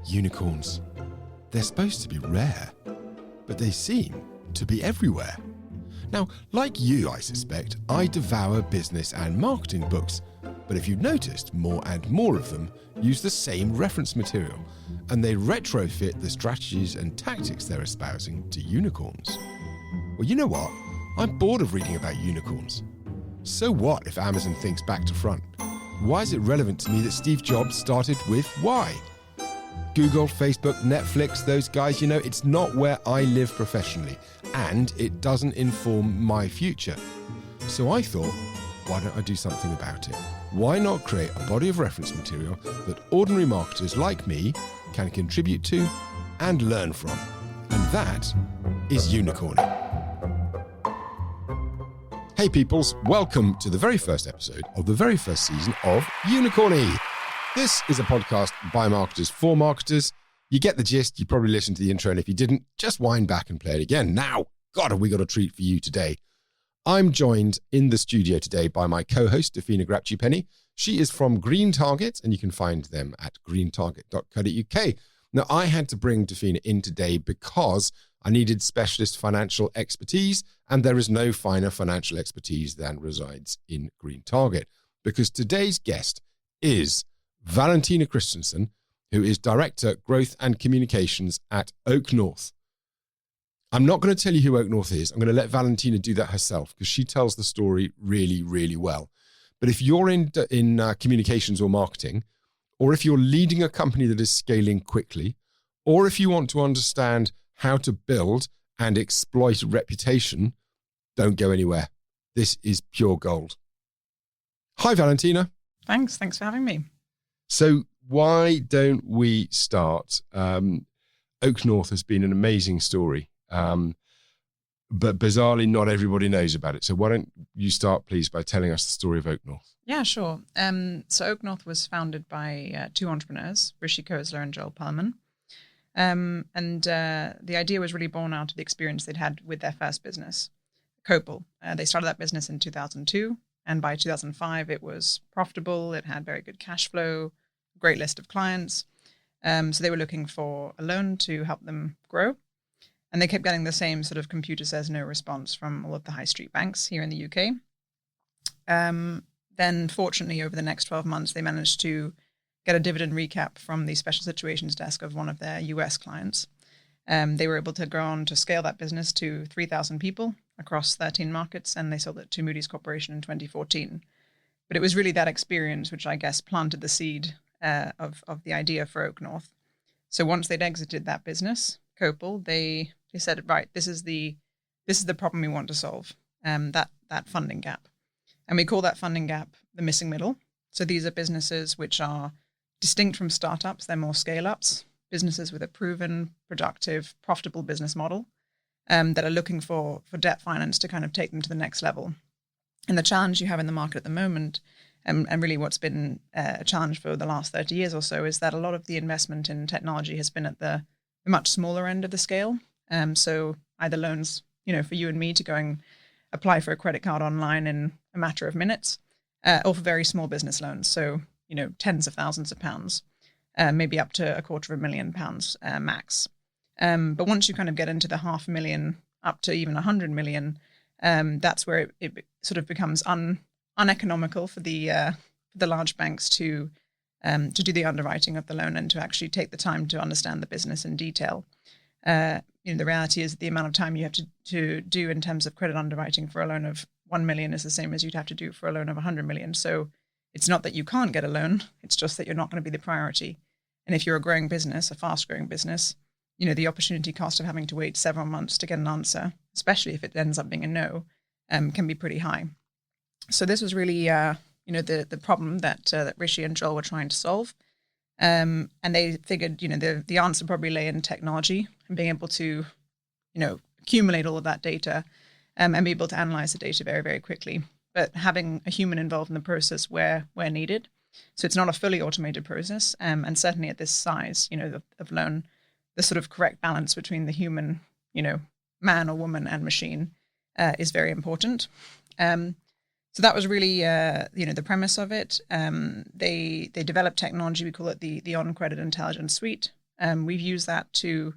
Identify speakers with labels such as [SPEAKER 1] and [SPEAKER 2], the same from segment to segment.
[SPEAKER 1] Unicorns. They're supposed to be rare, but they seem to be everywhere. Now, like you, I suspect, I devour business and marketing books, but if you've noticed, more and more of them use the same reference material, and they retrofit the strategies and tactics they're espousing to unicorns. Well, you know what? I'm bored of reading about unicorns. So what if Amazon thinks back to front? Why is it relevant to me that Steve Jobs started with why? Google, Facebook, Netflix, those guys, it's not where I live professionally, and it doesn't inform my future. So I thought, why don't I do something about it? Why not create a body of reference material that ordinary marketers like me can contribute to and learn from? And that is unicorning. Hey peoples, welcome to the very first episode of the very first season of Unicorny. This is a podcast by marketers for marketers. You get the gist, you probably listened to the intro, and if you didn't, just wind back and play it again. Now, God, have we got a treat for you today. I'm joined in the studio today by my co-host, Dafina Grapchi-Penny. She is from Green Target, and you can find them at greentarget.co.uk. Now, I had to bring Dafina in today because I needed specialist financial expertise, and there is no finer financial expertise than resides in Green Target, because today's guest is Valentina Kristensen, who is Director, Growth and Communications at OakNorth. I'm not going to tell you who OakNorth is. I'm going to let Valentina do that herself because she tells the story really, really well. But if you're in communications or marketing, or if you're leading a company that is scaling quickly, or if you want to understand how to build and exploit reputation, don't go anywhere. This is pure gold. Hi, Valentina.
[SPEAKER 2] Thanks for having me.
[SPEAKER 1] So why don't we start? OakNorth has been an amazing story, but bizarrely not everybody knows about it. So why don't you start, please, by telling us the story of OakNorth?
[SPEAKER 2] Yeah, sure. So OakNorth was founded by two entrepreneurs, Rishi, Khosla and Perlman. The idea was really born out of the experience they'd had with their first business, Copal. They started that business in 2002. And by 2005, it was profitable. It had very good cash flow, great list of clients. So they were looking for a loan to help them grow. And they kept getting the same sort of computer says no response from all of the high street banks here in the UK. Then fortunately, over the next 12 months, they managed to get a dividend recap from the special situations desk of one of their US clients. They were able to go on to scale that business to 3,000 people across 13 markets, and they sold it to Moody's Corporation in 2014. But it was really that experience which I guess planted the seed of the idea for OakNorth. So once they'd exited that business, Copal, they said, right, this is the problem we want to solve, that funding gap. And we call that funding gap the missing middle. So these are businesses which are distinct from startups. They're more scale-ups, businesses with a proven, productive, profitable business model that are looking for debt finance to kind of take them to the next level. And the challenge you have in the market at the moment, and really what's been a challenge for the last 30 years or so, is that a lot of the investment in technology has been at the much smaller end of the scale. So either loans, for you and me to go and apply for a credit card online in a matter of minutes, or for very small business loans. So, tens of thousands of pounds, maybe up to £250,000 max. But once you kind of get into the 500,000 up to even 100 million, that's where it sort of becomes uneconomical for the large banks to do the underwriting of the loan and to actually take the time to understand the business in detail. The reality is the amount of time you have to do in terms of credit underwriting for a loan of 1 million is the same as you'd have to do for a loan of 100 million. So it's not that you can't get a loan, it's just that you're not going to be the priority. And if you're a growing business, a fast-growing business, the opportunity cost of having to wait several months to get an answer, especially if it ends up being a no, can be pretty high. So this was really, the problem that Rishi and Joel were trying to solve. And they figured, the answer probably lay in technology and being able to, accumulate all of that data and be able to analyze the data very, very quickly. But having a human involved in the process where needed. So it's not a fully automated process. And certainly at this size, of loan, the sort of correct balance between the human, man or woman and machine is very important. So that was really, the premise of it. They developed technology. We call it the On Credit Intelligence Suite, We've used that to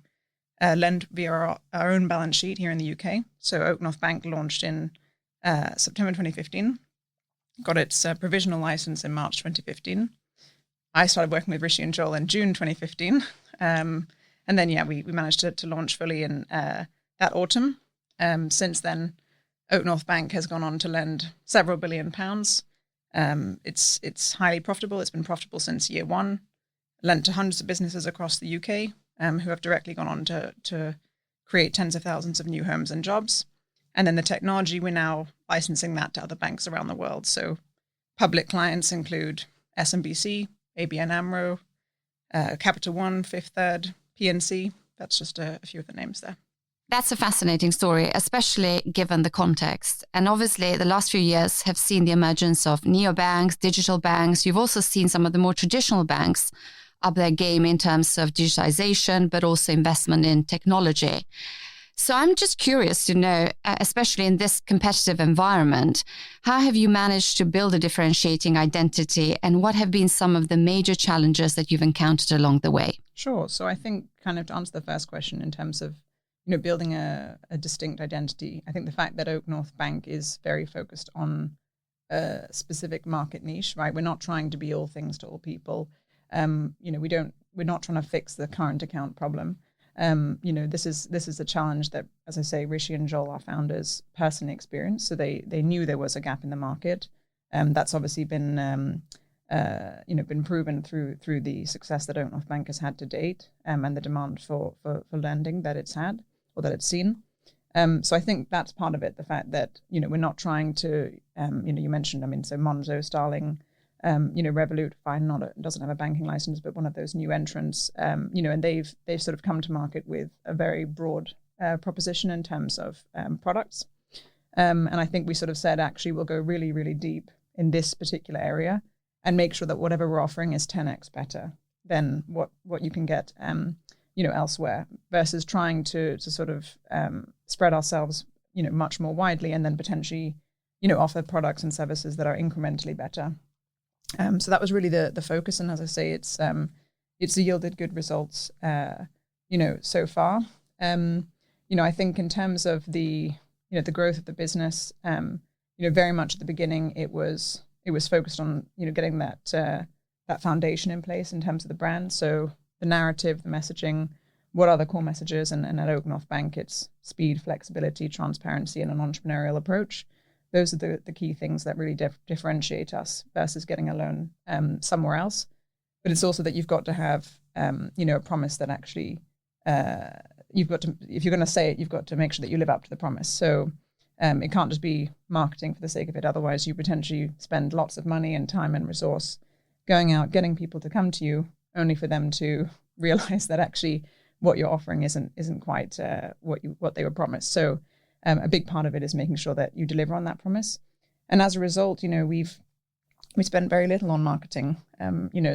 [SPEAKER 2] lend via our own balance sheet here in the UK. So OakNorth Bank launched in September 2015, got its provisional license in March 2015. I started working with Rishi and Joel in June 2015. And then, we managed to launch fully in that autumn. Since then, OakNorth Bank has gone on to lend several £billion. It's highly profitable. It's been profitable since year one, lent to hundreds of businesses across the UK who have directly gone on to create tens of thousands of new homes and jobs. And then the technology, we're now licensing that to other banks around the world. So public clients include SMBC, ABN AMRO, Capital One, Fifth Third, PNC. That's just a few of the names there.
[SPEAKER 3] That's a fascinating story, especially given the context. And obviously, the last few years have seen the emergence of neobanks, digital banks. You've also seen some of the more traditional banks up their game in terms of digitization, but also investment in technology. So I'm just curious to know, especially in this competitive environment, how have you managed to build a differentiating identity, and what have been some of the major challenges that you've encountered along the way?
[SPEAKER 2] Sure. So I think kind of to answer the first question in terms of building a distinct identity, I think the fact that OakNorth Bank is very focused on a specific market niche, right? We're not trying to be all things to all people. We're not trying to fix the current account problem. This is a challenge that, as I say, Rishi and Joel, our founders, personally experienced. So they knew there was a gap in the market. That's obviously been proven through the success that OakNorth Bank has had to date, and the demand for lending that it's had or that it's seen. So I think that's part of it. The fact that we're not trying to you mentioned so Monzo, Starling. Revolut, fine, doesn't have a banking license, but one of those new entrants, and they've sort of come to market with a very broad proposition in terms of products. And I think we sort of said, actually, we'll go really, really deep in this particular area and make sure that whatever we're offering is 10x better than what you can get, elsewhere, versus trying to sort of spread ourselves, much more widely and then potentially, offer products and services that are incrementally better. So that was really the focus, and as I say, it's yielded good results, so far. I think in terms of the growth of the business, very much at the beginning, it was focused on getting that foundation in place in terms of the brand. So the narrative, the messaging, what are the core messages, and at OakNorth Bank, it's speed, flexibility, transparency, and an entrepreneurial approach. Those are the key things that really differentiate us versus getting a loan somewhere else. But it's also that you've got to have, a promise that actually if you're going to say it, you've got to make sure that you live up to the promise. So it can't just be marketing for the sake of it. Otherwise, you potentially spend lots of money and time and resource going out, getting people to come to you, only for them to realize that actually what you're offering isn't quite what they were promised. So a big part of it is making sure that you deliver on that promise. And as a result, we spent very little on marketing,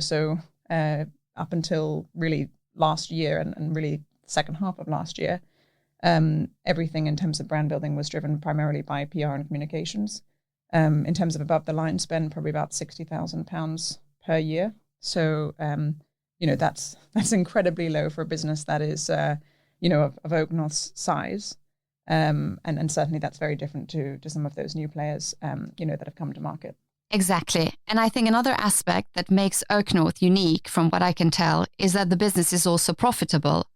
[SPEAKER 2] so up until really last year and really second half of last year, everything in terms of brand building was driven primarily by PR and communications. In terms of above the line spend, probably about £60,000 per year. So, that's incredibly low for a business that is, of OakNorth's size. And certainly that's very different to some of those new players, that have come to market.
[SPEAKER 3] Exactly. And I think another aspect that makes OakNorth unique, from what I can tell, is that the business is also profitable.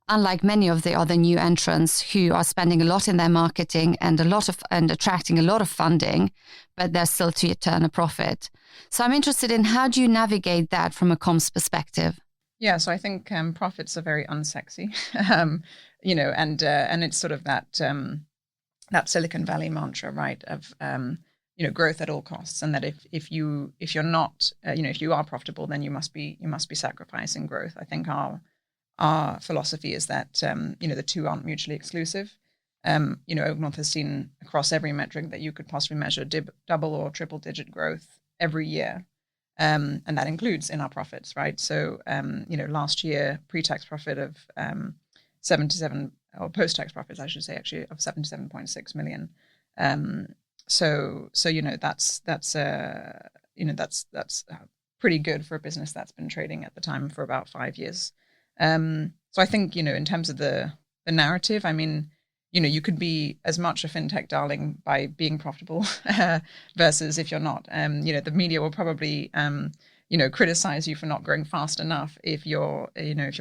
[SPEAKER 3] Unlike many of the other new entrants who are spending a lot in their marketing and attracting a lot of funding, but they're still to turn a profit. So I'm interested in, how do you navigate that from a comms perspective?
[SPEAKER 2] Yeah, so I think profits are very unsexy, and it's sort of that Silicon Valley mantra, right, of growth at all costs, and that if you're not, if you are profitable, then you must be sacrificing growth. I think our philosophy is that the two aren't mutually exclusive. OakNorth has seen across every metric that you could possibly measure double or triple digit growth every year. And that includes in our profits, right? So, last year, pre-tax profit of 77, or post-tax profits, I should say, actually, of 77.6 million. So that's pretty good for a business that's been trading at the time for about 5 years. So I think, in terms of the narrative, I mean, you could be as much a fintech darling by being profitable versus if you're not. The media will probably, criticize you for not growing fast enough if you're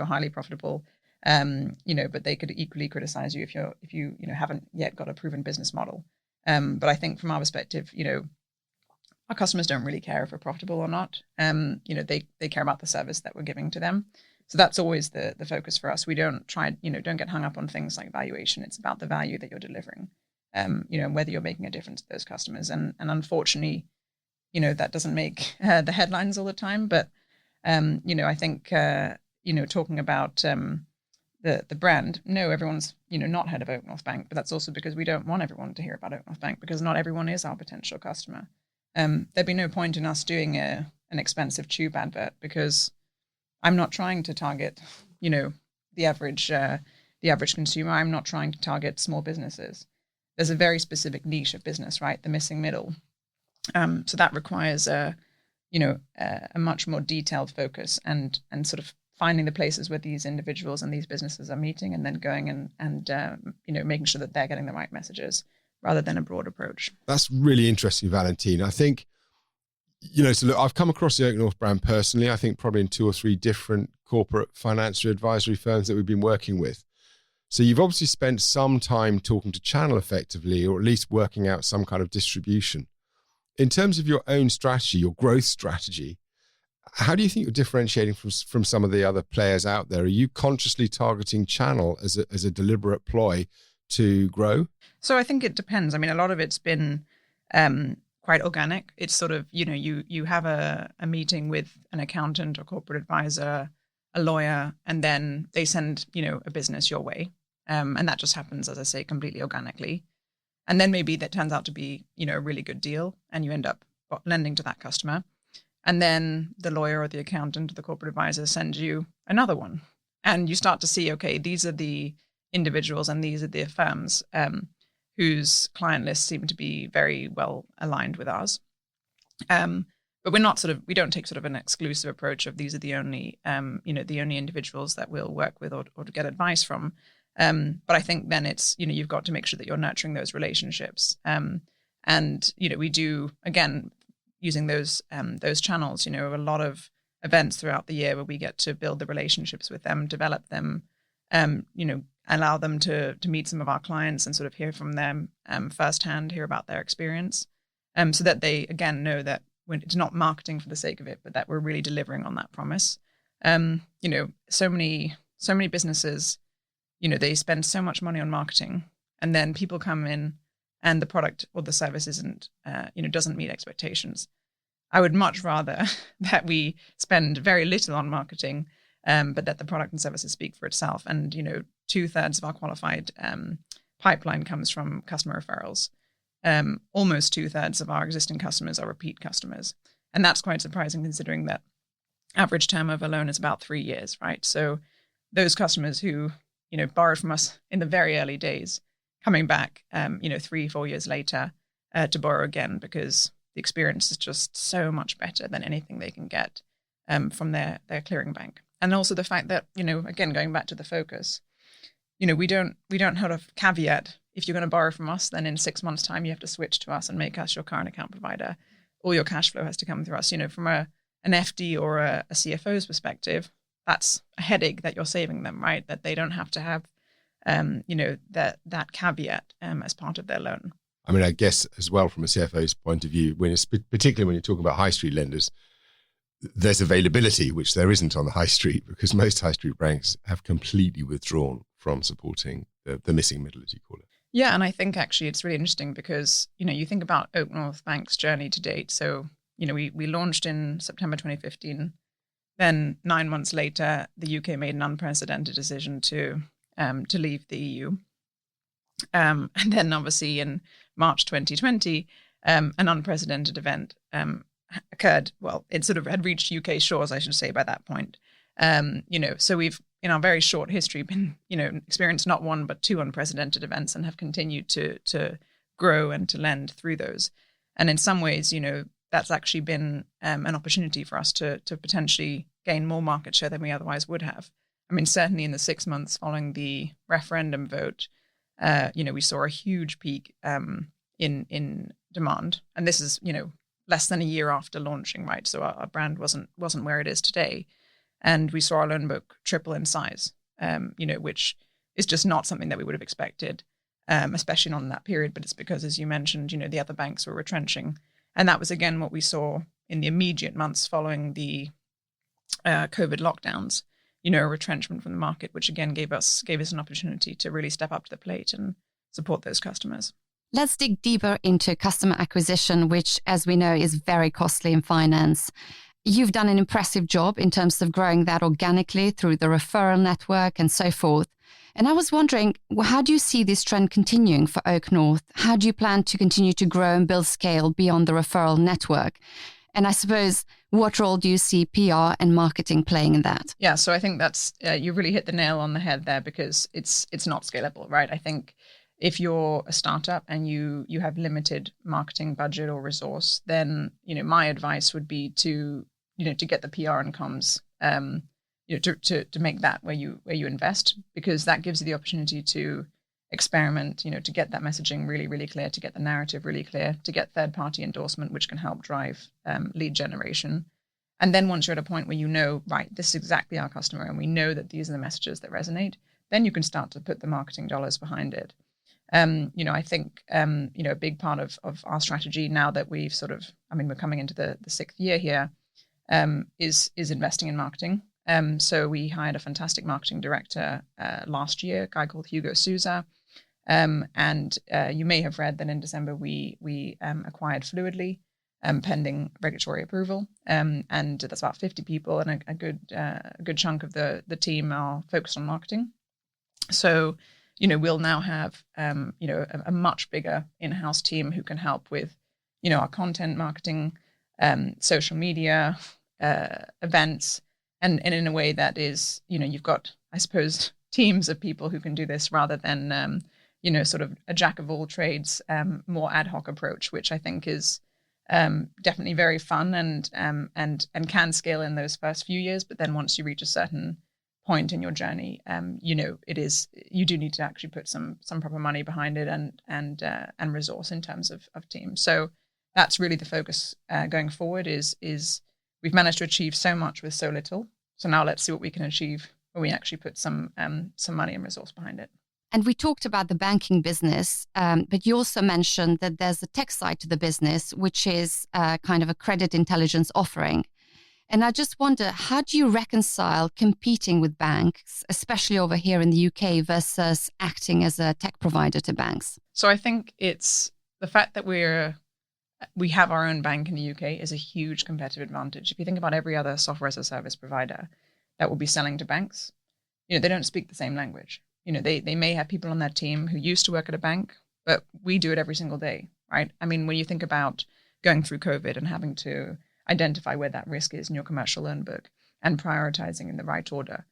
[SPEAKER 2] highly profitable. But they could equally criticize you if you haven't yet got a proven business model. But I think from our perspective, our customers don't really care if we're profitable or not. They care about the service that we're giving to them. So that's always the focus for us. We don't don't get hung up on things like valuation. It's about the value that you're delivering, and whether you're making a difference to those customers. And unfortunately, that doesn't make the headlines all the time. But, I think, talking about the brand, no, everyone's, not heard of OakNorth Bank, but that's also because we don't want everyone to hear about OakNorth Bank because not everyone is our potential customer. There'd be no point in us doing an expensive tube advert because I'm not trying to target, the average consumer. I'm not trying to target small businesses. There's a very specific niche of business, right? The missing middle. So that requires a much more detailed focus and sort of finding the places where these individuals and these businesses are meeting and then going and making sure that they're getting the right messages rather than a broad approach.
[SPEAKER 1] That's really interesting, Valentina. I think, so look, I've come across the OakNorth brand personally, I think probably in 2 or 3 different corporate financial advisory firms that we've been working with. So you've obviously spent some time talking to channel effectively, or at least working out some kind of distribution. In terms of your own strategy, your growth strategy, how do you think you're differentiating from some of the other players out there? Are you consciously targeting channel as a deliberate ploy to grow?
[SPEAKER 2] So I think it depends. I mean, a lot of it's been quite organic. It's sort of, you have a meeting with an accountant or corporate advisor, a lawyer, and then they send, a business your way. And that just happens, as I say, completely organically. And then maybe that turns out to be, a really good deal and you end up lending to that customer. And then the lawyer or the accountant or the corporate advisor sends you another one. And you start to see, okay, these are the individuals and these are the firms whose client lists seem to be very well aligned with ours. But we don't take sort of an exclusive approach of these are the only, the only individuals that we'll work with or to get advice from. But I think then it's, you've got to make sure that you're nurturing those relationships. And, we do, again, using those channels, a lot of events throughout the year where we get to build the relationships with them, develop them, allow them to meet some of our clients and sort of hear from them firsthand, hear about their experience, so that they, again, know that it's not marketing for the sake of it, but that we're really delivering on that promise. So many businesses, they spend so much money on marketing and then people come in and the product or the service isn't, doesn't meet expectations. I would much rather that we spend very little on marketing, but that the product and services speak for itself. And, 2/3 of our qualified pipeline comes from customer referrals. Almost 2/3 of our existing customers are repeat customers. And that's quite surprising considering that average term of a loan is about 3 years, right? So those customers who, borrowed from us in the very early days, coming back, 3-4 years later to borrow again because the experience is just so much better than anything they can get from their clearing bank. And also the fact that, again, going back to the focus, we don't have a caveat. If you're going to borrow from us, then in 6 months' time, you have to switch to us and make us your current account provider. All your cash flow has to come through us. From an FD or a CFO's perspective, that's a headache that you're saving them, right? That they don't have to have, that caveat as part of their loan.
[SPEAKER 1] I mean, I guess as well from a CFO's point of view, particularly when you're talking about high street lenders, there's availability, which there isn't on the high street because most high street banks have completely withdrawn from supporting the missing middle, as you call it.
[SPEAKER 2] Yeah, and I think actually it's really interesting because, you think about OakNorth Bank's journey to date. So, we launched in September 2015. Then 9 months later, the UK made an unprecedented decision to leave the EU. And then obviously in March 2020, an unprecedented event occurred. Well, it sort of had reached UK shores, I should say, by that point. So we've, in our very short history, been, experienced not one, but 2 unprecedented events and have continued to grow and to lend through those. And in some ways, that's actually been an opportunity for us to potentially gain more market share than we otherwise would have. I mean, certainly in the 6 months following the referendum vote, we saw a huge peak in demand. And this is, less than a year after launching, right? So our brand wasn't where it is today. And we saw our loan book triple in size, which is just not something that we would have expected, especially not in that period. But it's because, as you mentioned, the other banks were retrenching. And that was, again, what we saw in the immediate months following the COVID lockdowns, a retrenchment from the market, which again gave us an opportunity to really step up to the plate and support those customers.
[SPEAKER 3] Let's dig deeper into customer acquisition, which, as we know, is very costly in finance. You've done an impressive job in terms of growing that organically through the referral network and so forth. And I was wondering, how do you see this trend continuing for OakNorth? How do you plan to continue to grow and build scale beyond the referral network? And I suppose, what role do you see PR and marketing playing in that?
[SPEAKER 2] Yeah, so I think that's you really hit the nail on the head there, because it's not scalable, right? I think if you're a startup and you have limited marketing budget or resource, then my advice would be to get the PR and comms, to make that where you invest, because that gives you the opportunity to experiment, to get that messaging really, really clear, to get the narrative really clear, to get third-party endorsement, which can help drive lead generation. And then once you're at a point where right, this is exactly our customer, and we know that these are the messages that resonate, then you can start to put the marketing dollars behind it. I think, a big part of our strategy now that we've we're coming into the 6th year here, is investing in marketing. So we hired a fantastic marketing director last year, a guy called Hugo Souza. And you may have read that in December we acquired Fluidly, pending regulatory approval. And that's about 50 people, and a good chunk of the team are focused on marketing. So, we'll now have a much bigger in-house team who can help with our content marketing, social media, events, and in a way that is, you've got, I suppose, teams of people who can do this rather than sort of a jack of all trades, more ad hoc approach, which I think is definitely very fun and can scale in those first few years. But then once you reach a certain point in your journey, you do need to actually put some proper money behind it and resource in terms of teams. So that's really the focus going forward. Is we've managed to achieve so much with so little. So now let's see what we can achieve when we actually put some money and resource behind it.
[SPEAKER 3] And we talked about the banking business, but you also mentioned that there's a tech side to the business, which is kind of a credit intelligence offering. And I just wonder, how do you reconcile competing with banks, especially over here in the UK, versus acting as a tech provider to banks?
[SPEAKER 2] So I think it's the fact that we have our own bank in the UK is a huge competitive advantage. If you think about every other software as a service provider that will be selling to banks, they don't speak the same language. They may have people on their team who used to work at a bank, but we do it every single day, right? I mean, when you think about going through COVID and having to identify where that risk is in your commercial loan book and prioritizing in the right order,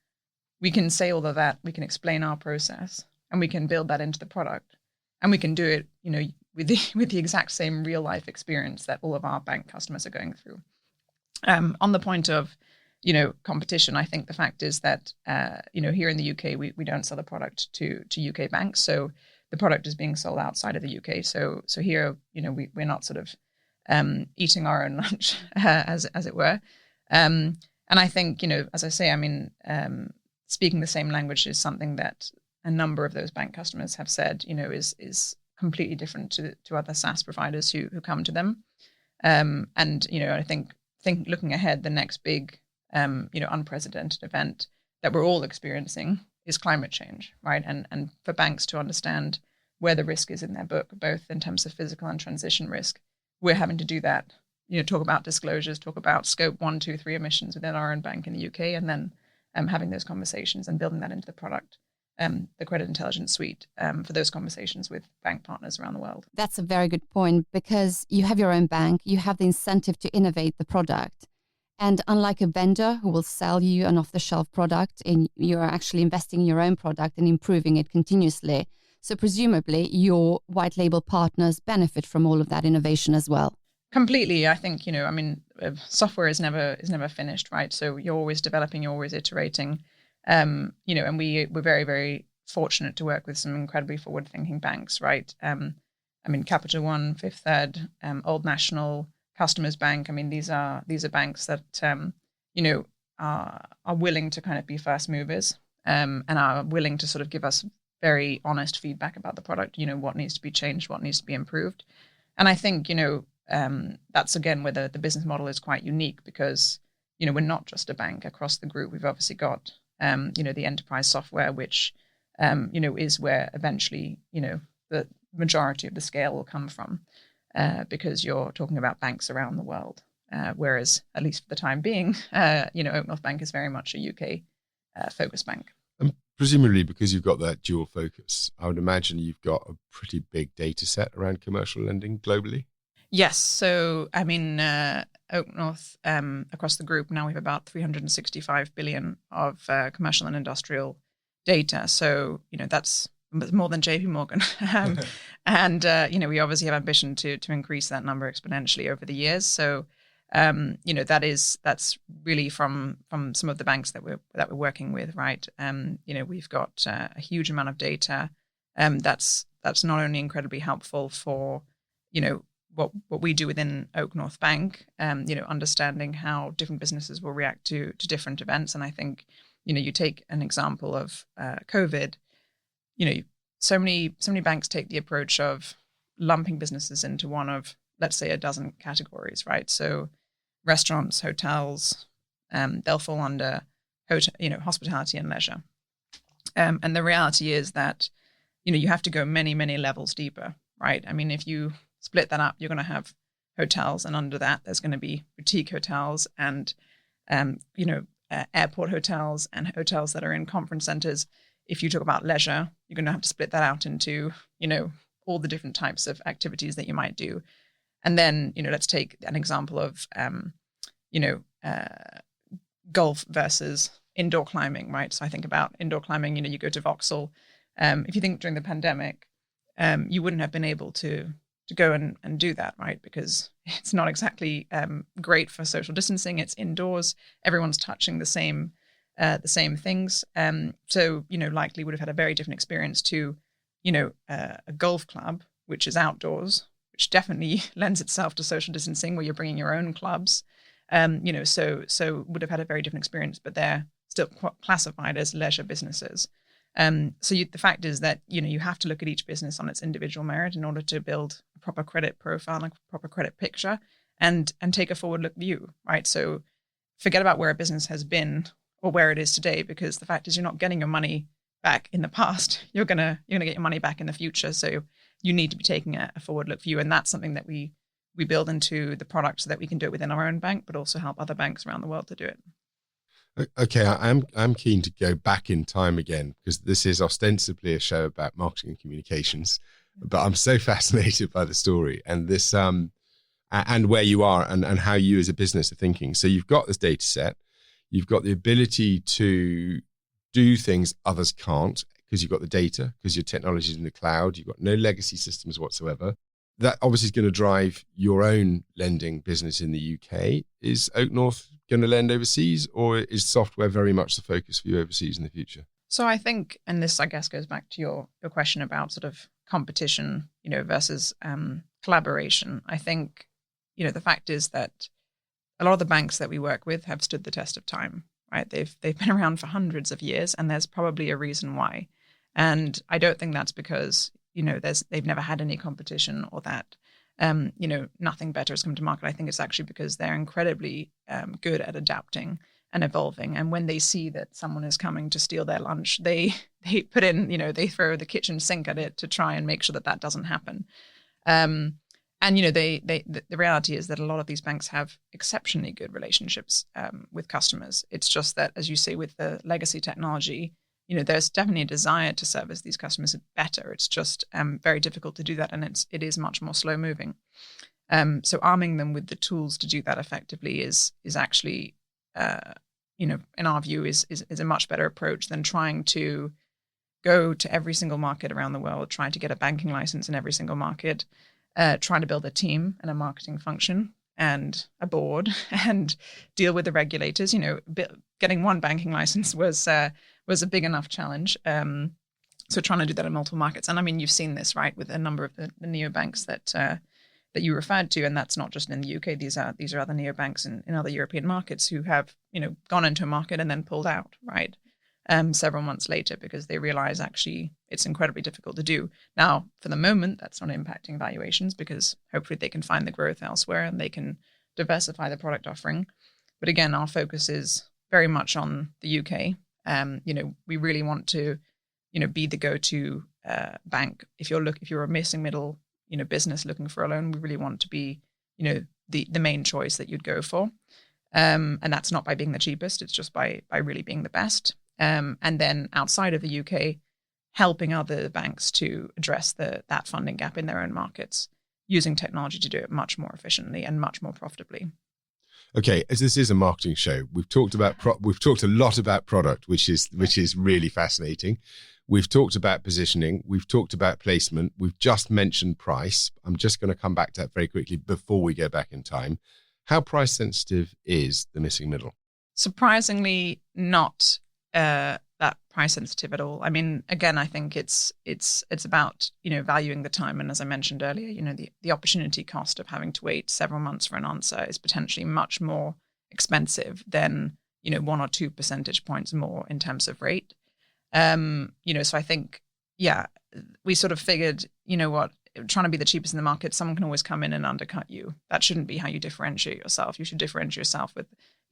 [SPEAKER 2] we can say all of that, we can explain our process, and we can build that into the product. And we can do it, with the exact same real life experience that all of our bank customers are going through. On the point of, competition, I think the fact is that, here in the UK, we don't sell the product to UK banks. So the product is being sold outside of the UK. So here, we're not sort of eating our own lunch, as it were. And I think, as I say, I mean, speaking the same language is something that a number of those bank customers have said, is completely different to other SaaS providers who come to them. And, I think looking ahead, the next big, unprecedented event that we're all experiencing is climate change, right? And for banks to understand where the risk is in their book, both in terms of physical and transition risk, we're having to do that, talk about disclosures, talk about scope 1, 2, 3 emissions within our own bank in the UK, and then having those conversations and building that into the product, the credit intelligence suite, for those conversations with bank partners around the world. That's
[SPEAKER 3] a very good point, because you have your own bank, you have the incentive to innovate the product. And unlike a vendor who will sell you an off-the-shelf product, you're actually investing in your own product and improving it continuously. So presumably your white label partners benefit from all of that innovation as well.
[SPEAKER 2] Completely. I think, software is never finished, right? So you're always developing, you're always iterating. And we're very, very fortunate to work with some incredibly forward-thinking banks, right? Capital One, Fifth Third, Old National, Customers Bank. These are banks that are willing to kind of be first movers, and are willing to sort of give us very honest feedback about the product. What needs to be changed, what needs to be improved, and I think that's again where the business model is quite unique because we're not just a bank across the group. We've obviously got the enterprise software, which is where eventually the majority of the scale will come from, because you're talking about banks around the world. Whereas, at least for the time being, OakNorth Bank is very much a UK focused bank.
[SPEAKER 1] And presumably, because you've got that dual focus, I would imagine you've got a pretty big data set around commercial lending globally.
[SPEAKER 2] Yes. So, OakNorth, across the group, now we have about 365 billion of commercial and industrial data. So, that's more than JP Morgan. And we obviously have ambition to increase that number exponentially over the years. So, that's really from some of the banks that we're working with, right? We've got a huge amount of data. That's not only incredibly helpful for, what we do within OakNorth Bank, understanding how different businesses will react to different events. And I think, you take an example of COVID, so many banks take the approach of lumping businesses into one of, let's say, a dozen categories, right? So restaurants, hotels, they'll fall under hospitality and leisure. And the reality is that, you have to go many, many levels deeper, right? If you split that up, you're going to have hotels, and under that, there's going to be boutique hotels and, airport hotels and hotels that are in conference centers. If you talk about leisure, you're going to have to split that out into, all the different types of activities that you might do. And then, let's take an example of, golf versus indoor climbing, right? So I think about indoor climbing, you go to Vauxhall. If you think during the pandemic, you wouldn't have been able to go and do that, right? Because it's not exactly great for social distancing. It's indoors. Everyone's touching the same things. So, likely would have had a very different experience to, a golf club, which is outdoors, which definitely lends itself to social distancing where you're bringing your own clubs. So would have had a very different experience, but they're still classified as leisure businesses. The fact is that, you have to look at each business on its individual merit in order to build a proper credit profile, a proper credit picture, and take a forward-look view, right? So forget about where a business has been or where it is today, because the fact is you're not getting your money back in the past. You're gonna get your money back in the future. So you need to be taking a forward-look view, and that's something that we build into the product so that we can do it within our own bank, but also help other banks around the world to do it.
[SPEAKER 1] Okay, I'm keen to go back in time again, because this is ostensibly a show about marketing and communications, but I'm so fascinated by the story and this and where you are and how you as a business are thinking. So you've got this data set, you've got the ability to do things others can't because you've got the data, because your technology is in the cloud, you've got no legacy systems whatsoever. That obviously is going to drive your own lending business in the UK. Is OakNorth going to lend overseas, or is software very much the focus for you overseas in the future?
[SPEAKER 2] So I think, and this I guess goes back to your question about sort of competition, versus collaboration. I think, the fact is that a lot of the banks that we work with have stood the test of time, right? They've been around for hundreds of years, and there's probably a reason why. And I don't think that's because, they've never had any competition or that, nothing better has come to market. I think it's actually because they're incredibly good at adapting and evolving. And when they see that someone is coming to steal their lunch, they put in, they throw the kitchen sink at it to try and make sure that doesn't happen. And, the reality is that a lot of these banks have exceptionally good relationships with customers. It's just that, as you say, with the legacy technology, there's definitely a desire to service these customers better. It's just very difficult to do that, and it is much more slow moving. So arming them with the tools to do that effectively is actually, in our view, is a much better approach than trying to go to every single market around the world, trying to get a banking license in every single market, trying to build a team and a marketing function and a board and deal with the regulators, getting one banking license was a big enough challenge. So trying to do that in multiple markets. And I mean, you've seen this, right, with a number of the neobanks that you referred to, and that's not just in the UK. These are other neobanks in other European markets who have, gone into a market and then pulled out, right, several months later because they realize actually it's incredibly difficult to do. Now, for the moment, that's not impacting valuations because hopefully they can find the growth elsewhere and they can diversify the product offering. But again, our focus is very much on the UK. We really want to, be the go-to bank. If you're a missing middle, business looking for a loan, we really want to be, the main choice that you'd go for. And that's not by being the cheapest. It's just by really being the best. And then outside of the UK, helping other banks to address that funding gap in their own markets, using technology to do it much more efficiently and much more profitably.
[SPEAKER 1] Okay, as this is a marketing show, we've talked a lot about product, which is really fascinating. We've talked about positioning. We've talked about placement. We've just mentioned price. I'm just going to come back to that very quickly before we go back in time. How price sensitive is the missing middle? Surprisingly,
[SPEAKER 2] not that price sensitive at all. I mean, again, I think it's about valuing the time, and as I mentioned earlier, the opportunity cost of having to wait several months for an answer is potentially much more expensive than 1 or 2 percentage points more in terms of rate. So I think, we sort of figured, trying to be the cheapest in the market, someone can always come in and undercut you. That shouldn't be how you differentiate yourself. You should differentiate yourself with,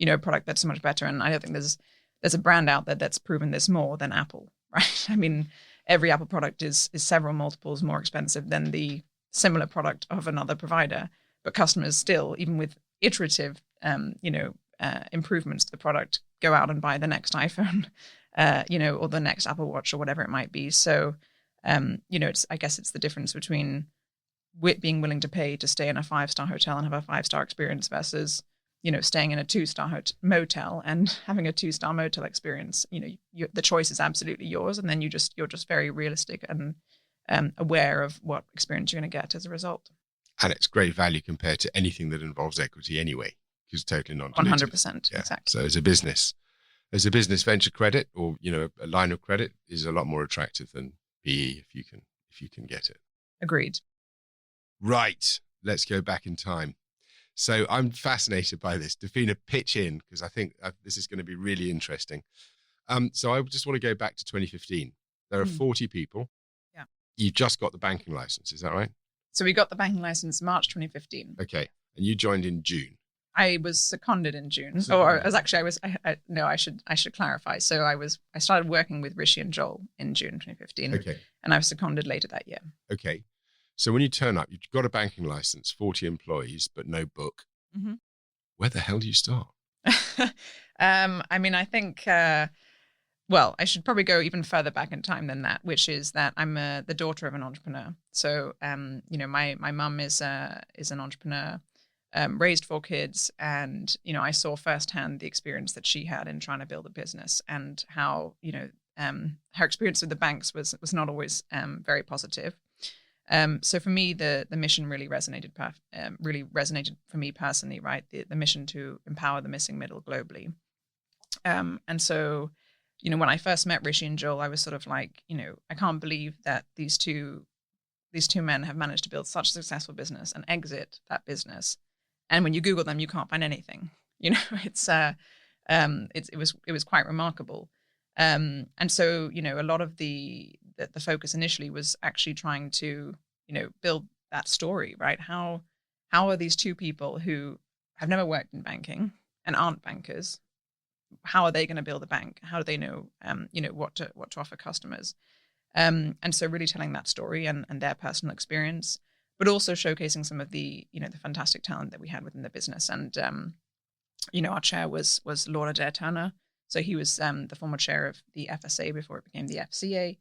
[SPEAKER 2] a product that's so much better. And I don't think there's a brand out there that's proven this more than Apple, right? I mean, every Apple product is several multiples more expensive than the similar product of another provider. But customers still, even with iterative, improvements to the product, go out and buy the next iPhone, or the next Apple Watch or whatever it might be. So, I guess it's the difference between being willing to pay to stay in a 5-star hotel and have a 5-star experience versus, staying in a 2-star motel and having a 2-star motel experience. The choice is absolutely yours, and then you're just very realistic and aware of what experience you're going to get as a result.
[SPEAKER 1] And it's great value compared to anything that involves equity anyway, because it's totally non-dilutive.
[SPEAKER 2] 100%,
[SPEAKER 1] yeah.
[SPEAKER 2] Exactly.
[SPEAKER 1] So as a business venture credit or a line of credit is a lot more attractive than PE if you can get it.
[SPEAKER 2] Agreed.
[SPEAKER 1] Right. Let's go back in time. So I'm fascinated by this. Dafina, pitch in, because I think this is going to be really interesting. So I just want to go back to 2015. There are 40 people.
[SPEAKER 2] Yeah.
[SPEAKER 1] You've just got the banking license. Is that right?
[SPEAKER 2] So we got the banking license March 2015.
[SPEAKER 1] Okay. And you joined in June.
[SPEAKER 2] I was seconded in June. I should clarify. So I started working with Rishi and Joel in June 2015.
[SPEAKER 1] Okay.
[SPEAKER 2] And I was seconded later that year.
[SPEAKER 1] Okay. So when you turn up, you've got a banking license, 40 employees, but no book.
[SPEAKER 2] Mm-hmm.
[SPEAKER 1] Where the hell do you start?
[SPEAKER 2] I think, I should probably go even further back in time than that, which is that I'm the daughter of an entrepreneur. So, my mum is an entrepreneur, raised 4 kids, and, I saw firsthand the experience that she had in trying to build a business and how, her experience with the banks was not always very positive. So for me, the mission really resonated for me personally, right? The mission to empower the missing middle globally. And so, when I first met Rishi and Joel, I was sort of like, I can't believe that these two men have managed to build such a successful business and exit that business. And when you Google them, you can't find anything. It was quite remarkable. And so, a lot of the focus initially was actually trying to, build that story, right? How are these two people who have never worked in banking and aren't bankers, how are they going to build a bank? How do they know, what to offer customers? And so really telling that story and their personal experience, but also showcasing some of the, the fantastic talent that we had within the business. And, our chair was Lord Adair Turner. So he was the former chair of the FSA before it became the FCA.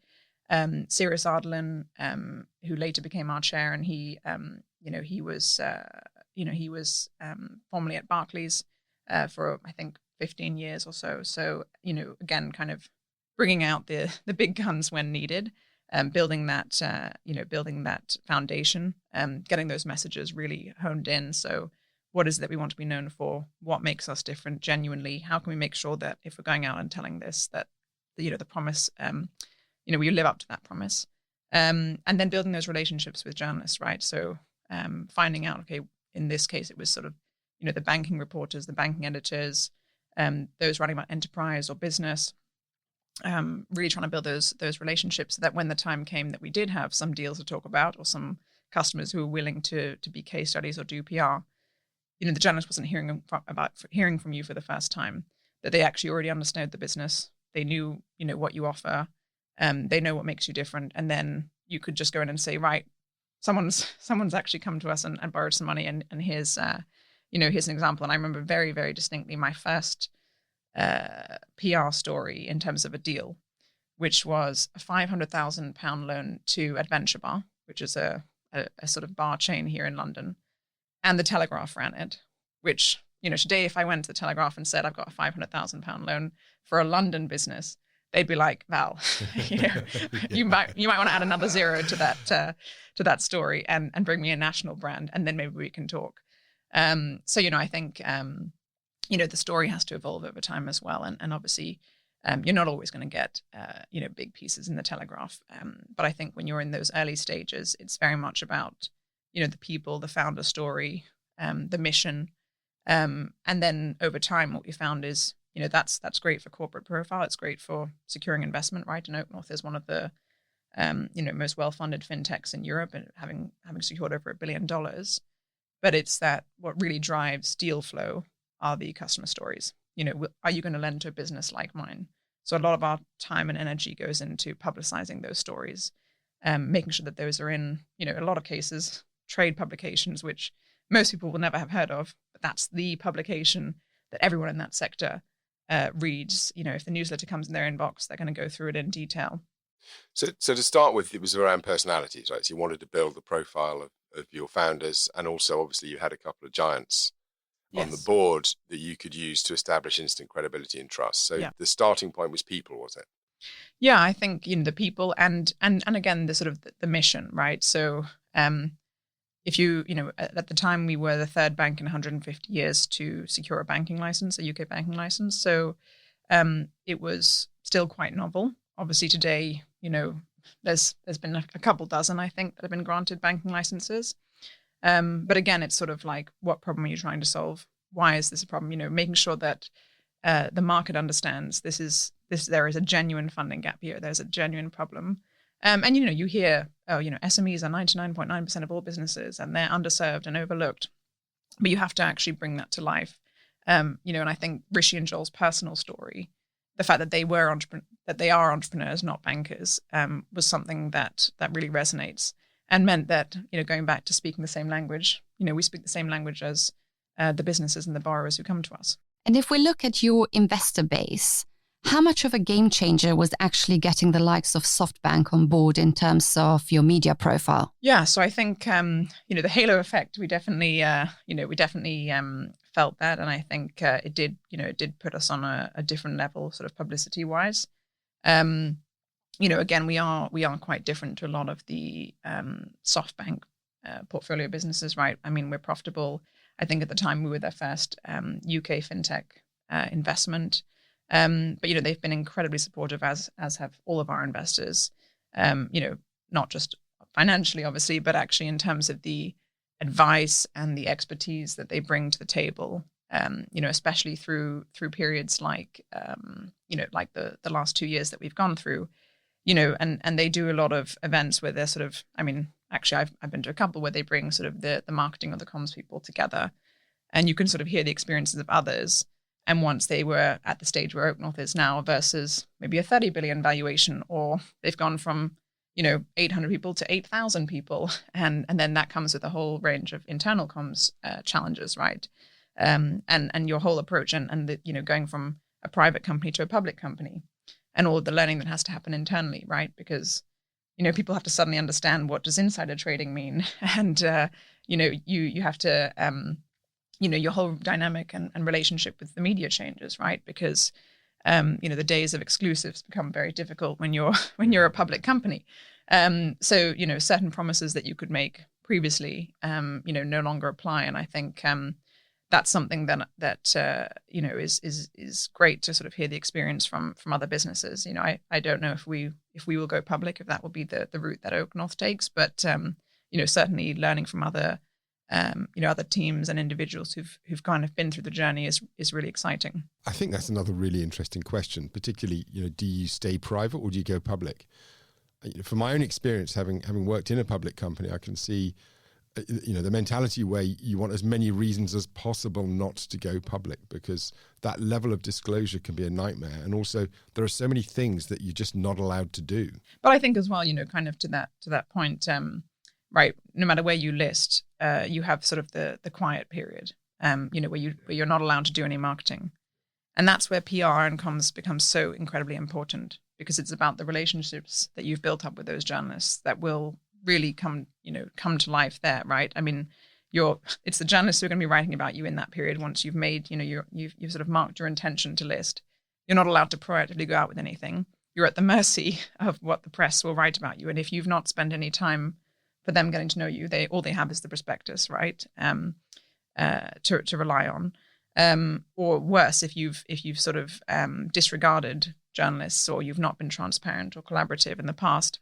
[SPEAKER 2] Cyrus Ardelin, who later became our chair, and he was formerly at Barclays for I think 15 years or so. So again, kind of bringing out the big guns when needed, building that foundation, getting those messages really honed in. So what is it that we want to be known for? What makes us different genuinely? How can we make sure that if we're going out and telling this, that, the promise, we live up to that promise? And then building those relationships with journalists, right? So finding out, okay, in this case, it was sort of, the banking reporters, the banking editors, those writing about enterprise or business, really trying to build those relationships so that when the time came that we did have some deals to talk about or some customers who were willing to be case studies or do PR, the journalist wasn't hearing from you for the first time, that they actually already understood the business. They knew, what you offer. They know what makes you different. And then you could just go in and say, right, someone's actually come to us and borrowed some money. And here's, here's an example. And I remember very, very distinctly my first PR story in terms of a deal, which was a £500,000 loan to Adventure Bar, which is a sort of bar chain here in London. And the Telegraph ran it, which, today if I went to the Telegraph and said I've got a £500,000 loan for a London business, they'd be like, Val, you might want to add another zero to that story and bring me a national brand, and then maybe we can talk. So I think the story has to evolve over time as well, and obviously you're not always going to get big pieces in the Telegraph, but I think when you're in those early stages, it's very much about the people, the founder story, the mission, and then over time, what we found is that's great for corporate profile. It's great for securing investment, right? And OakNorth is one of the most well-funded fintechs in Europe, and having secured over $1 billion. But it's that what really drives deal flow are the customer stories. Are you going to lend to a business like mine? So a lot of our time and energy goes into publicizing those stories, making sure that those are in, a lot of cases, trade publications, which most people will never have heard of, but that's the publication that everyone in that sector reads. If the newsletter comes in their inbox, they're going to go through it in detail.
[SPEAKER 1] So to start with, it was around personalities, right? So you wanted to build the profile of your founders, and also obviously you had a couple of giants on the board that you could use to establish instant credibility and trust. So the starting point was people, was it?
[SPEAKER 2] Yeah, I think the people and again the sort of the mission, right? So if you at the time we were the third bank in 150 years to secure a banking license, a UK banking license. So it was still quite novel. Obviously today, there's been a couple dozen, I think, that have been granted banking licenses. But again, it's sort of like, what problem are you trying to solve? Why is this a problem? Making sure that the market understands there is a genuine funding gap here. There's a genuine problem. And you hear, SMEs are 99.9% of all businesses, and they're underserved and overlooked. But you have to actually bring that to life. And I think Rishi and Joel's personal story, the fact that they are entrepreneurs, not bankers, was something that really resonates, and meant that, going back to speaking the same language, we speak the same language as the businesses and the borrowers who come to us.
[SPEAKER 3] And if we look at your investor base, how much of a game changer was actually getting the likes of SoftBank on board in terms of your media profile?
[SPEAKER 2] Yeah, so I think the halo effect. We definitely felt that, and I think it did put us on a different level, sort of publicity wise. Again, we are quite different to a lot of the SoftBank portfolio businesses, right? I mean, we're profitable. I think at the time we were their first UK FinTech investment. But they've been incredibly supportive, as have all of our investors. Not just financially, obviously, but actually in terms of the advice and the expertise that they bring to the table. Especially through periods like like the last 2 years that we've gone through. And they do a lot of events where they're sort of, actually I've been to a couple where they bring sort of the marketing or the comms people together, and you can sort of hear the experiences of others. And once they were at the stage where OakNorth is now versus maybe a 30 billion valuation, or they've gone from, 800 people to 8,000 people. And then that comes with a whole range of internal comms challenges, right? And your whole approach and the, going from a private company to a public company, and all the learning that has to happen internally, right? Because, people have to suddenly understand, what does insider trading mean? And, you have to, your whole dynamic and relationship with the media changes, right? Because, the days of exclusives become very difficult when you're a public company. So, certain promises that you could make previously, no longer apply. And I think, that's something that is great to sort of hear the experience from other businesses. I don't know if we will go public, if that will be the route that OakNorth takes, but certainly learning from other other teams and individuals who've kind of been through the journey is really exciting.
[SPEAKER 1] I think that's another really interesting question, particularly, do you stay private or do you go public? From my own experience, having worked in a public company, I can see, the mentality where you want as many reasons as possible not to go public, because that level of disclosure can be a nightmare. And also there are so many things that you're just not allowed to do.
[SPEAKER 2] But I think as well, kind of to that point, right, no matter where you list, you have sort of the quiet period, where you're not allowed to do any marketing. And that's where PR and comms becomes so incredibly important, because it's about the relationships that you've built up with those journalists that will really come to life there, right? I mean, it's the journalists who are going to be writing about you in that period. Once you've made, you've sort of marked your intention to list, you're not allowed to proactively go out with anything. You're at the mercy of what the press will write about you. And if you've not spent any time for them getting to know you, all they have is the prospectus, right? To rely on, or worse, if you've sort of disregarded journalists, or you've not been transparent or collaborative in the past,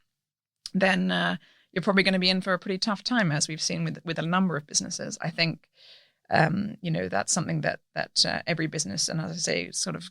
[SPEAKER 2] then you're probably going to be in for a pretty tough time, as we've seen with a number of businesses. I think, that's something that every business, and as I say, sort of,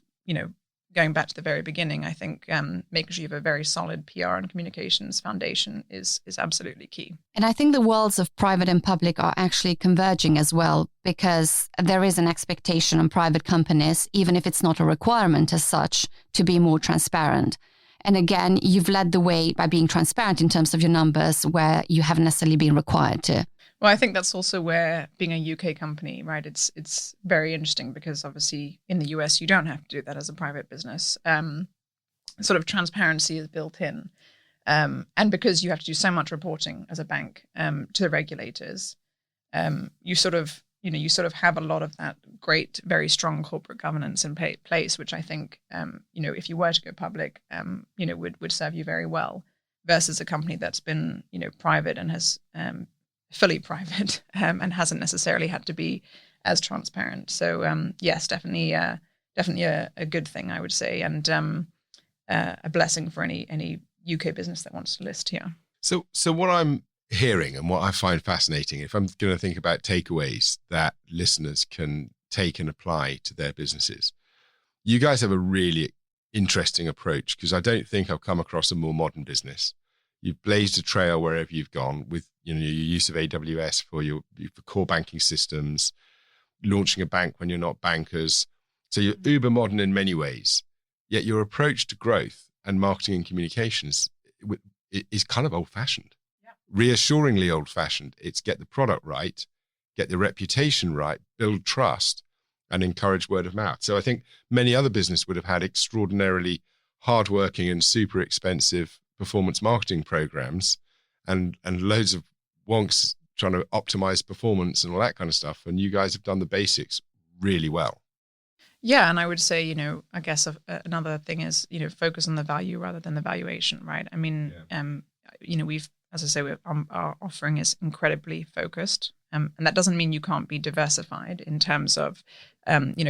[SPEAKER 2] going back to the very beginning, I think making sure you have a very solid PR and communications foundation is absolutely key.
[SPEAKER 3] And I think the worlds of private and public are actually converging as well, because there is an expectation on private companies, even if it's not a requirement as such, to be more transparent. And again, you've led the way by being transparent in terms of your numbers, where you haven't necessarily been required to.
[SPEAKER 2] Well, I think that's also where being a UK company, right, it's very interesting, because obviously in the US, you don't have to do that as a private business. Sort of transparency is built in. And because you have to do so much reporting as a bank to the regulators, you sort of have a lot of that great, very strong corporate governance in place, which I think, if you were to go public, would serve you very well, versus a company that's been, private and has fully private and hasn't necessarily had to be as transparent. So yes, definitely a good thing, I would say, and a blessing for any UK business that wants to list here.
[SPEAKER 1] So what I'm hearing and what I find fascinating, if I'm going to think about takeaways that listeners can take and apply to their businesses, you guys have a really interesting approach, because I don't think I've come across a more modern business. You've blazed a trail wherever you've gone with your use of AWS for your core banking systems, launching a bank when you're not bankers. So you're uber modern in many ways, yet your approach to growth and marketing and communications is kind of old-fashioned. Reassuringly old-fashioned. It's get the product right, get the reputation right, build trust, and encourage word of mouth. So I think many other businesses would have had extraordinarily hardworking and super expensive performance marketing programs and loads of wonks trying to optimize performance and all that kind of stuff. And you guys have done the basics really well.
[SPEAKER 2] Yeah, and I would say, I guess another thing is, focus on the value rather than the valuation, right? I mean, we've, as I say, our offering is incredibly focused, and that doesn't mean you can't be diversified in terms of,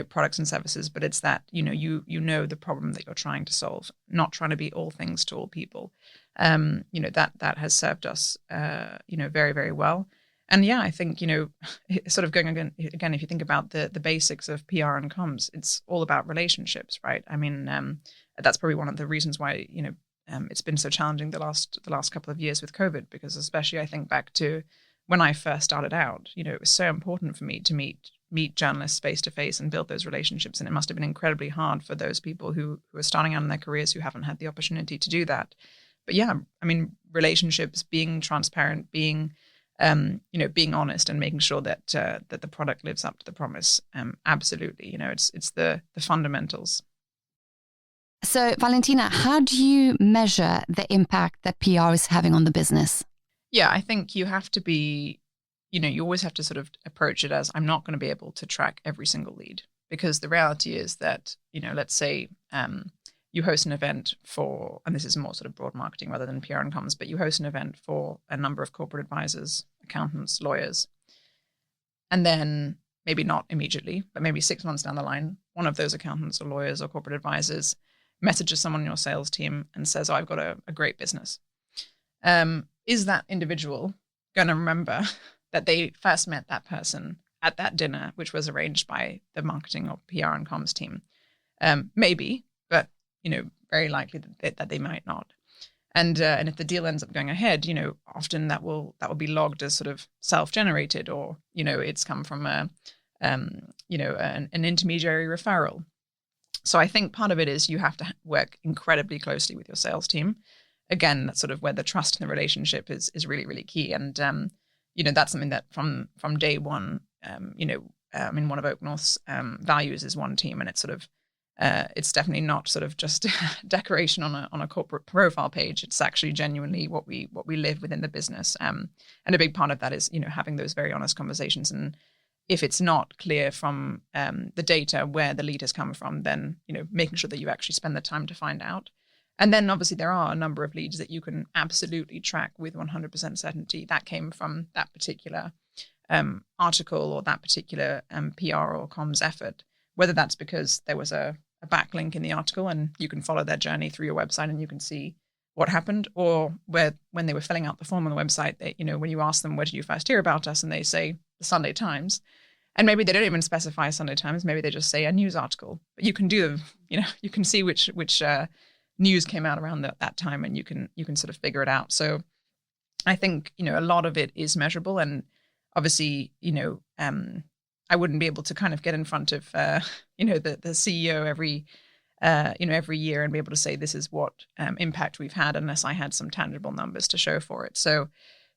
[SPEAKER 2] products and services, but it's that, you know the problem that you're trying to solve, not trying to be all things to all people. That has served us, very, very well. And yeah, I think, sort of going again, if you think about the basics of PR and comms, it's all about relationships, right? I mean, that's probably one of the reasons why, it's been so challenging the last couple of years with COVID, because especially I think back to when I first started out, it was so important for me to meet journalists face to face and build those relationships. And it must have been incredibly hard for those people who are starting out in their careers who haven't had the opportunity to do that. But yeah, I mean, relationships, being transparent, being honest, and making sure that the product lives up to the promise. Absolutely, it's the fundamentals.
[SPEAKER 3] So, Valentina, how do you measure the impact that PR is having on the business?
[SPEAKER 2] Yeah, I think you have to be, you always have to sort of approach it as, I'm not going to be able to track every single lead, because the reality is that, let's say you host an event for, and this is more sort of broad marketing rather than PR and comms, but you host an event for a number of corporate advisors, accountants, lawyers. And then maybe not immediately, but maybe 6 months down the line, one of those accountants or lawyers or corporate advisors messages someone in your sales team and says, oh, I've got a great business. Is that individual going to remember that they first met that person at that dinner, which was arranged by the marketing or PR and comms team? Maybe, but, very likely that they might not. And if the deal ends up going ahead, often that will be logged as sort of self-generated, or, it's come from an intermediary referral. So I think part of it is you have to work incredibly closely with your sales team. Again, that's sort of where the trust in the relationship is really, really key. And, that's something that from day one, one of OakNorth's values is one team. And it's sort of, it's definitely not sort of just decoration on a corporate profile page. It's actually genuinely what we live within the business. And a big part of that is, having those very honest conversations. And if it's not clear from the data where the lead has come from, then, making sure that you actually spend the time to find out. And then obviously there are a number of leads that you can absolutely track with 100% certainty. That came from that particular article or that particular PR or comms effort, whether that's because there was a backlink in the article and you can follow their journey through your website and you can see what happened, or when they were filling out the form on the website, they, when you ask them, where did you first hear about us? And they say the Sunday Times. And maybe they don't even specify Sunday Times. Maybe they just say a news article. But you can do, you can see which news came out around that time, and you can sort of figure it out. So I think, a lot of it is measurable, and obviously, I wouldn't be able to kind of get in front of, the CEO every year and be able to say this is what impact we've had unless I had some tangible numbers to show for it. So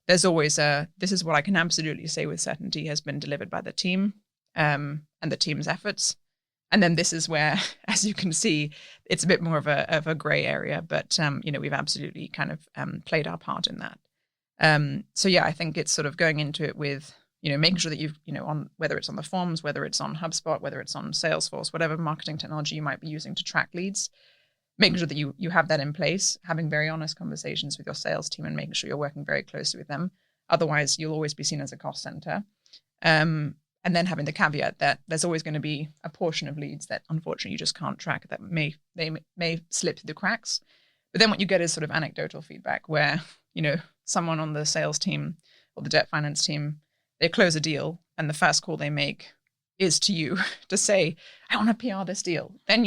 [SPEAKER 2] there's always this is what I can absolutely say with certainty has been delivered by the team and the team's efforts. And then this is where, as you can see, it's a bit more of a gray area, but we've absolutely kind of played our part in that. So yeah, I think it's sort of going into it with, making sure that you've, on whether it's on the forms, whether it's on HubSpot, whether it's on Salesforce, whatever marketing technology you might be using to track leads, making sure that you have that in place, having very honest conversations with your sales team and making sure you're working very closely with them. Otherwise, you'll always be seen as a cost center. And then having the caveat that there's always going to be a portion of leads that unfortunately you just can't track, that they may slip through the cracks. But then what you get is sort of anecdotal feedback where, someone on the sales team or the debt finance team, they close a deal and the first call they make is to you to say, I want to PR this deal. Then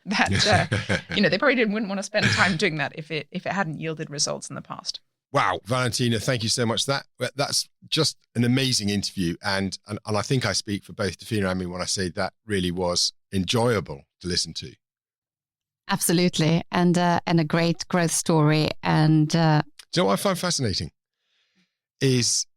[SPEAKER 2] that, they probably wouldn't want to spend time doing that if it hadn't yielded results in the past.
[SPEAKER 1] Wow, Valentina, thank you so much. That's just an amazing interview. And I think I speak for both Dafina and me when I say that really was enjoyable to listen to.
[SPEAKER 3] Absolutely. And a great growth story. And
[SPEAKER 1] do you know what I find fascinating is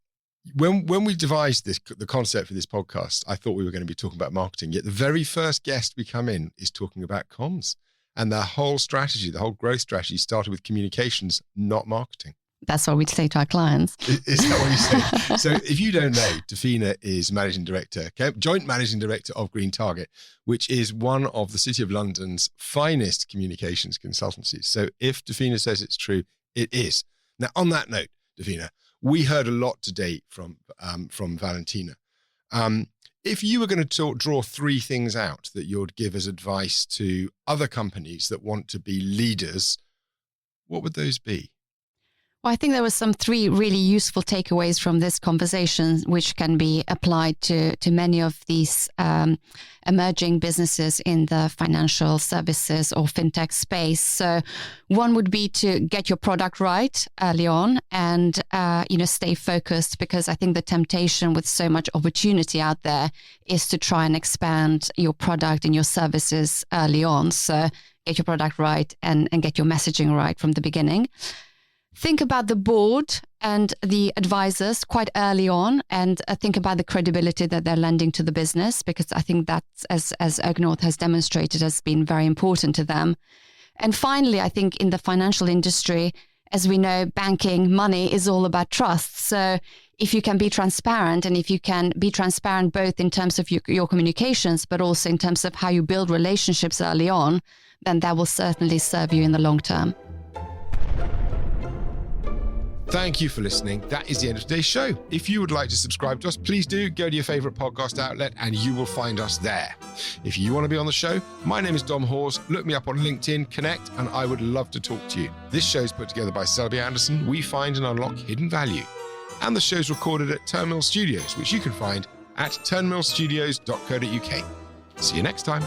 [SPEAKER 1] when we devised the concept for this podcast, I thought we were going to be talking about marketing. Yet the very first guest we come in is talking about comms, and their whole strategy, the whole growth strategy started with communications, not marketing.
[SPEAKER 3] That's what we say to our clients.
[SPEAKER 1] Is that what you say? So if you don't know, Dafina is joint managing director of Green Target, which is one of the City of London's finest communications consultancies. So if Dafina says it's true, it is. Now, on that note, Dafina, we heard a lot today from Valentina. If you were going to draw 3 things out that you'd give as advice to other companies that want to be leaders, what would those be?
[SPEAKER 3] Well, I think there were some 3 really useful takeaways from this conversation, which can be applied to many of these emerging businesses in the financial services or fintech space. So one would be to get your product right early on and, stay focused, because I think the temptation with so much opportunity out there is to try and expand your product and your services early on. So get your product right and get your messaging right from the beginning. Think about the board and the advisors quite early on, and think about the credibility that they're lending to the business, because I think that's, as OakNorth has demonstrated, has been very important to them. And finally, I think in the financial industry, as we know, banking, money is all about trust. So if you can be transparent, and if you can be transparent both in terms of your communications, but also in terms of how you build relationships early on, then that will certainly serve you in the long term.
[SPEAKER 1] Thank you for listening. That is the end of today's show. If you would like to subscribe to us, please do go to your favorite podcast outlet and you will find us there. If you want to be on the show, my name is Dom Hawes. Look me up on LinkedIn, connect, and I would love to talk to you. This show is put together by Selby Anderson. We find and unlock hidden value. And the show's recorded at Turnmill Studios, which you can find at turnmillstudios.co.uk. See you next time.